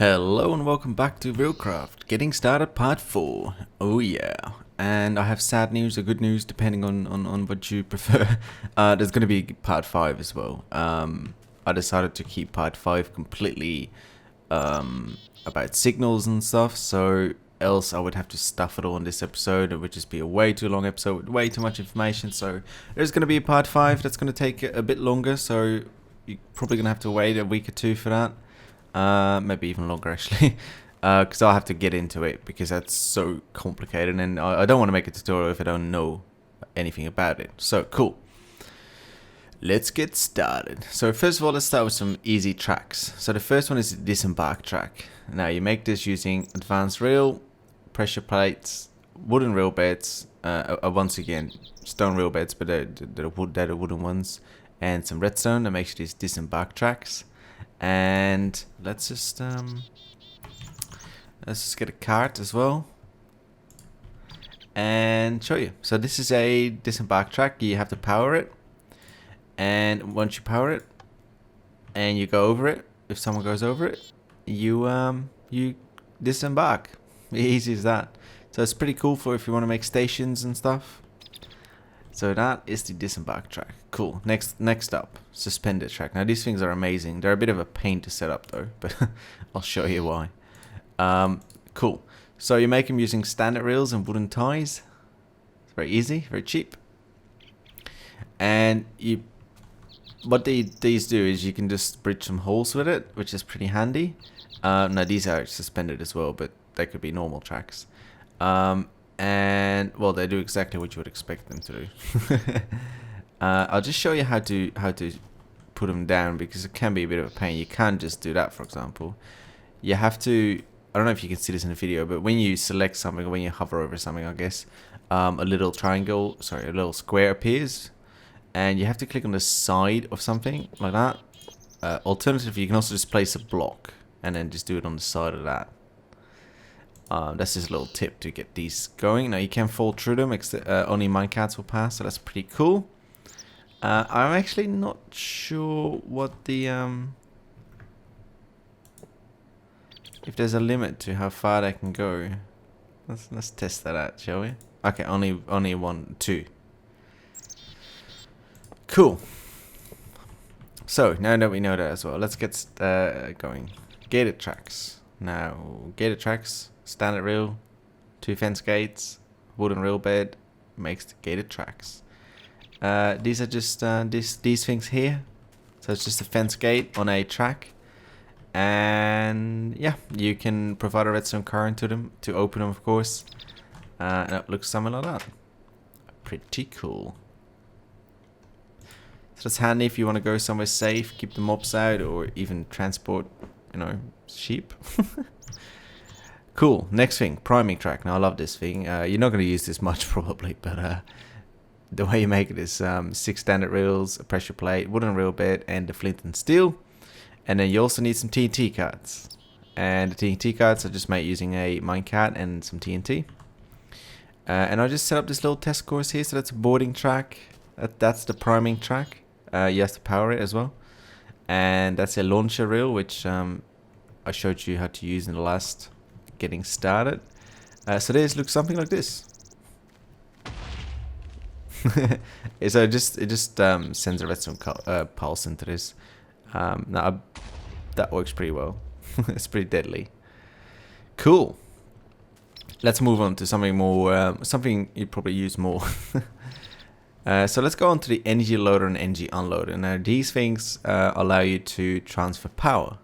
Hello and welcome back to RailCraft. Getting started part 4. Oh yeah. And I have sad news or good news depending on what you prefer. There's going to be part 5 as well. I decided to keep part 5 completely about signals and stuff, so else I would have to stuff it all in this episode. It would just be a way too long episode with way too much information. So there's going to be a part 5 that's going to take a bit longer, so you're probably going to have to wait a week or two for that. Maybe even longer actually, because I'll have to get into it because that's so complicated, and I don't want to make a tutorial if I don't know anything about it. So cool. Let's get started. So first of all, let's start with some easy tracks. So the first one is the disembark track. Now you make this using advanced rail, pressure plates, wooden rail beds, once again stone rail beds, but they're wooden ones, and some redstone that makes these disembark tracks. And let's just get a cart as well and show you. So this is a disembark track. You have to power it, and once you power it and you go over it, if someone goes over it, you disembark. Easy as that. So it's pretty cool for if you want to make stations and stuff. So that is the disembark track. Cool. Next up, suspended track. Now these things are amazing. They're a bit of a pain to set up though, but I'll show you why. Cool. So you make them using standard rails and wooden ties. It's very easy, very cheap. And what these do is you can just bridge some holes with it, which is pretty handy. Now these are suspended as well, but they could be normal tracks. And well, they do exactly what you would expect them to do. I'll just show you how to put them down, because it can be a bit of a pain. You can't just do that, for example. You have to, I don't know if you can see this in the video, but when you select something, or when you hover over something, I guess, a little a little square appears, and you have to click on the side of something like that. Alternatively, you can also just place a block and then just do it on the side of that. That's just a little tip to get these going. Now you can fall through them, only minecarts will pass, so that's pretty cool. I'm actually not sure what the if there's a limit to how far they can go. Let's test that out, shall we? Okay, only 1, 2. Cool. So now that we know that as well, let's get going. Gated tracks. Now gated tracks. Standard rail, 2 fence gates, wooden rail bed makes the gated tracks. These are just these things here. So it's just a fence gate on a track, and yeah, you can provide a redstone current to them to open them, of course. And it looks something like that. Pretty cool. So that's handy if you want to go somewhere safe, keep the mobs out, or even transport, sheep. Cool. Next thing, priming track. Now I love this thing. You're not going to use this much probably, but the way you make it is 6 standard rails, a pressure plate, wooden rail bed, and the flint and steel. And then you also need some TNT cards. And the TNT cards are just made using a minecart and some TNT. And I just set up this little test course here. So that's a boarding track. That's the priming track. You have to power it as well. And that's a launcher rail, which I showed you how to use in the last getting started. So this looks something like this. So it just sends a redstone pulse into this. Now that works pretty well. It's pretty deadly. Cool. Let's move on to something more, something you probably use more. So let's go on to the energy loader and energy unloader. Now these things allow you to transfer power,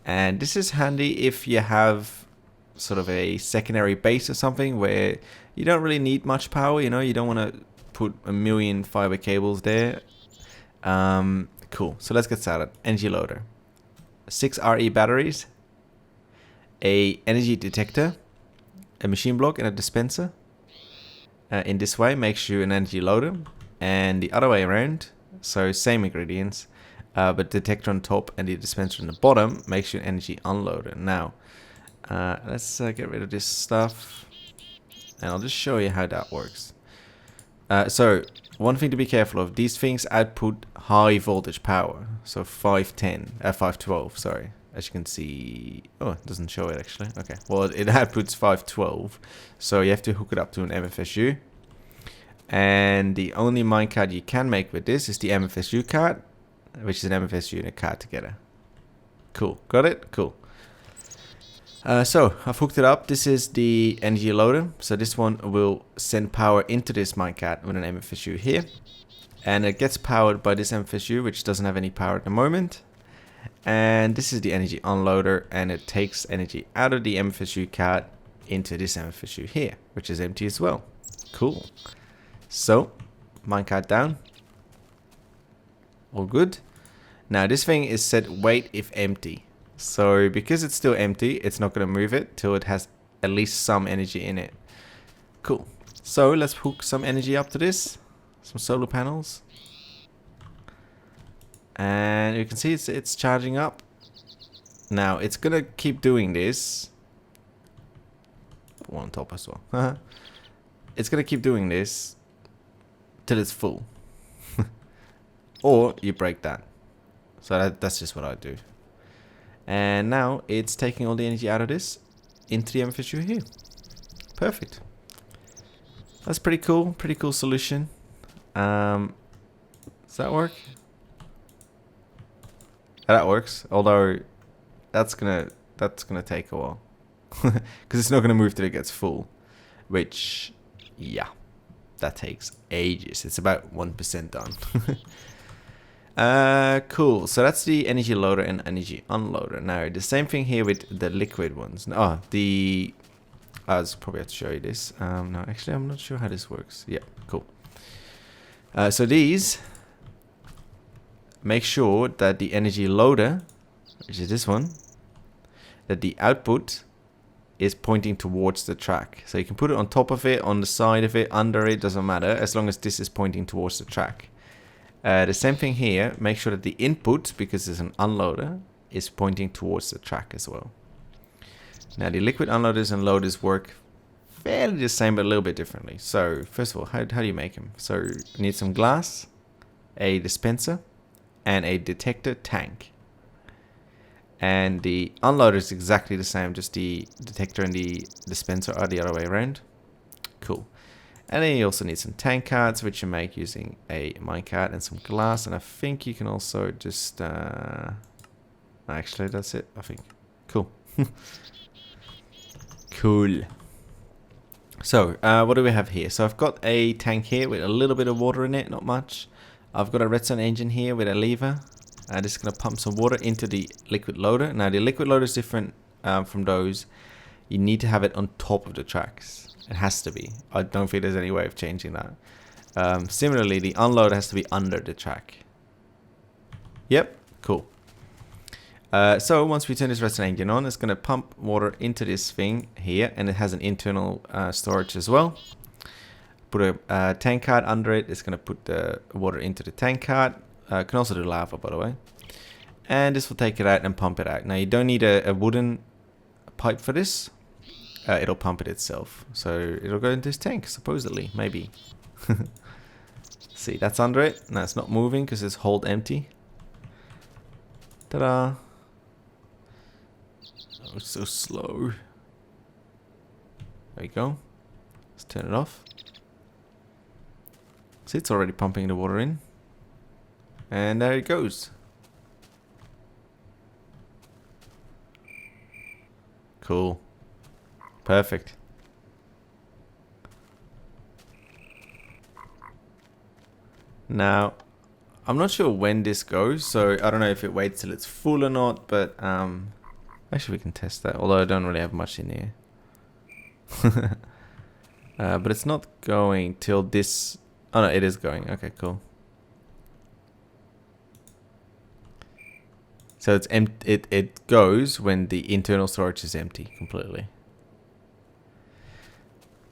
and this is handy if you have sort of a secondary base or something where you don't really need much power. You don't want to put a million fiber cables there. Cool. So let's get started. Energy loader, 6 RE batteries, a energy detector, a machine block, and a dispenser. In this way makes you an energy loader, and the other way around, so same ingredients, but detector on top and the dispenser on the bottom makes you an energy unloader. Now let's get rid of this stuff, and I'll just show you how that works. So one thing to be careful of, these things output high voltage power, so 512, sorry. as you can see. Oh, it doesn't show it actually. Okay, well it outputs 512, so you have to hook it up to an MFSU. And the only minecart you can make with this is the MFSU cart, which is an MFSU and a cart together. Cool, got it? Cool. So I've hooked it up. This is the energy loader. So this one will send power into this minecart with an MFSU here. And it gets powered by this MFSU, which doesn't have any power at the moment. And this is the energy unloader, and it takes energy out of the MFSU cart into this MFSU here, which is empty as well. Cool. So, minecart down. All good. Now this thing is set wait if empty. So because it's still empty, it's not going to move it till it has at least some energy in it. Cool. So let's hook some energy up to this. Some solar panels. And you can see it's charging up. Now it's going to keep doing this. Put one on top as well. It's going to keep doing this till it's full. Or you break that. So that's just what I do. And now it's taking all the energy out of this into the MFSU here. Perfect. That's pretty cool. Pretty cool solution. Does that work? That works. Although that's gonna take a while. Because it's not gonna move till it gets full. Which, yeah, that takes ages. It's about 1% done. Cool. So that's the energy loader and energy unloader. Now the same thing here with the liquid ones. Oh, I was probably have to show you this. No, actually I'm not sure how this works. Yeah, cool. So these, make sure that the energy loader, which is this one, that the output is pointing towards the track. So you can put it on top of it, on the side of it, under it, doesn't matter, as long as this is pointing towards the track. The same thing here, make sure that the input, because it's an unloader, is pointing towards the track as well. Now the liquid unloaders and loaders work fairly the same but a little bit differently. So first of all, how do you make them? So you need some glass, a dispenser, and a detector tank. And the unloader is exactly the same, just the detector and the dispenser are the other way around. Cool. And then you also need some tank cards, which you make using a minecart and some glass. And I think you can also just... actually, that's it, I think. Cool. Cool. So, what do we have here? So I've got a tank here with a little bit of water in it, not much. I've got a redstone engine here with a lever. This is going to pump some water into the liquid loader. Now, the liquid loader is different from those. You need to have it on top of the tracks. It has to be. I don't think there's any way of changing that. Similarly, the unloader has to be under the track. Yep, cool. So once we turn this redstone engine on, it's going to pump water into this thing here, and it has an internal storage as well. Put a tank cart under it. It's going to put the water into the tank cart. Can also do lava, by the way. And this will take it out and pump it out. Now you don't need a wooden pipe for this. It'll pump it itself. So it'll go into this tank, supposedly, maybe. See, that's under it. Now it's not moving because it's hold empty. Ta-da! Oh, it's so slow. There you go. Let's turn it off. See, it's already pumping the water in. And there it goes. Cool. Perfect. Now, I'm not sure when this goes, so I don't know if it waits till it's full or not, but actually we can test that, although I don't really have much in here. But it's not going till this... Oh no, it is going. Okay, cool. So it's it goes when the internal storage is empty completely.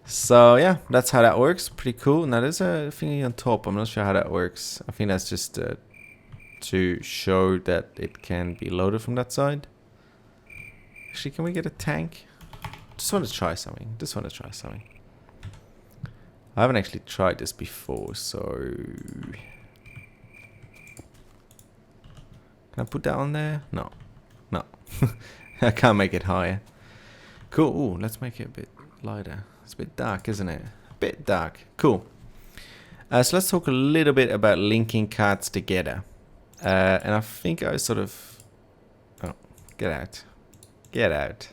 So yeah, that's how that works. Pretty cool. Now there's a thingy on top. I'm not sure how that works. I think that's just to show that it can be loaded from that side. Actually, can we get a tank? Just want to try something. I haven't actually tried this before, so... Can I put that on there? No. No. I can't make it higher. Cool. Ooh, let's make it a bit lighter. It's a bit dark, isn't it? A bit dark. Cool. So let's talk a little bit about linking cards together. And I think I sort of... Oh, get out. Get out.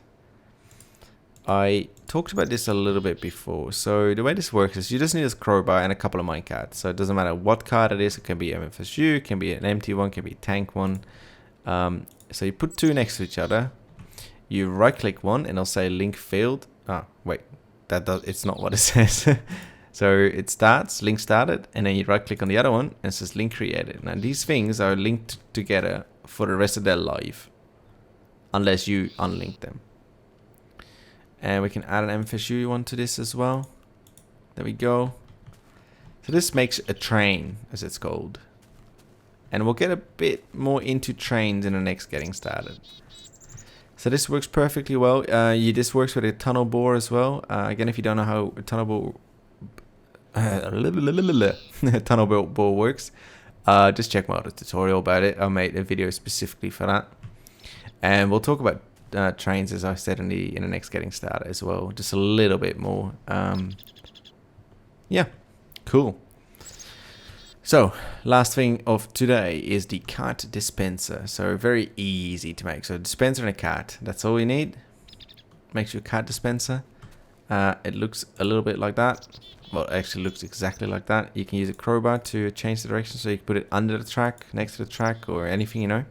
I talked about this a little bit before. So the way this works is you just need a crowbar and a couple of minecarts. So it doesn't matter what card it is. It can be MFSU, it can be an empty one, it can be a tank one. So you put two next to each other. You right click one and it'll say link failed. Ah, wait. It's not what it says. So it starts, link started, and then you right click on the other one and it says link created. Now these things are linked together for the rest of their life. Unless you unlink them. And we can add an MFSU one to this as well. There we go. So this makes a train, as it's called. And we'll get a bit more into trains in the next getting started. So this works perfectly well. This works with a tunnel bore as well. Again, if you don't know how a tunnel bore works, just check my other tutorial about it. I made a video specifically for that. And we'll talk about trains, as I said, in the next getting started as well, just a little bit more. Yeah, cool. So last thing of today is the cart dispenser. So very easy to make. So a dispenser and a cart, that's all you need. Makes your cart dispenser. It looks a little bit like that. Well, it actually looks exactly like that. You can use a crowbar to change the direction, so you can put it under the track, next to the track, or anything, you know.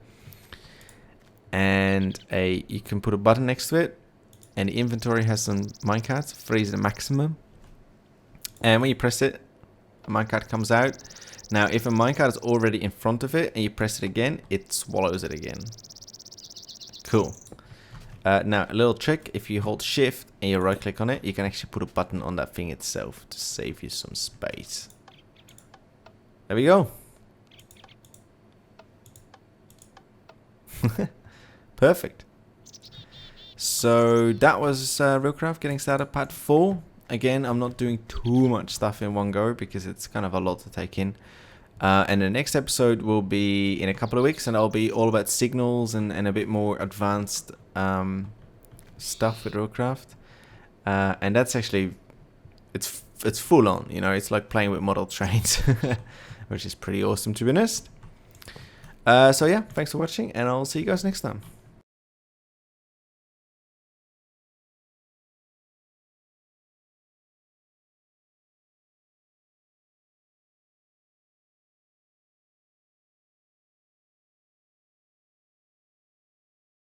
And you can put a button next to it, and the inventory has some minecarts. 3 is the maximum. And when you press it, a minecart comes out. Now, if a minecart is already in front of it and you press it again, it swallows it again. Cool. Now, a little trick: if you hold Shift and you right click on it, you can actually put a button on that thing itself to save you some space. There we go. Perfect. So that was RailCraft Getting Started Part 4. Again, I'm not doing too much stuff in one go because it's kind of a lot to take in. And the next episode will be in a couple of weeks, and it'll be all about signals and a bit more advanced stuff with RailCraft. And that's actually, it's full on, you know, it's like playing with model trains, which is pretty awesome, to be honest. So yeah, thanks for watching, and I'll see you guys next time.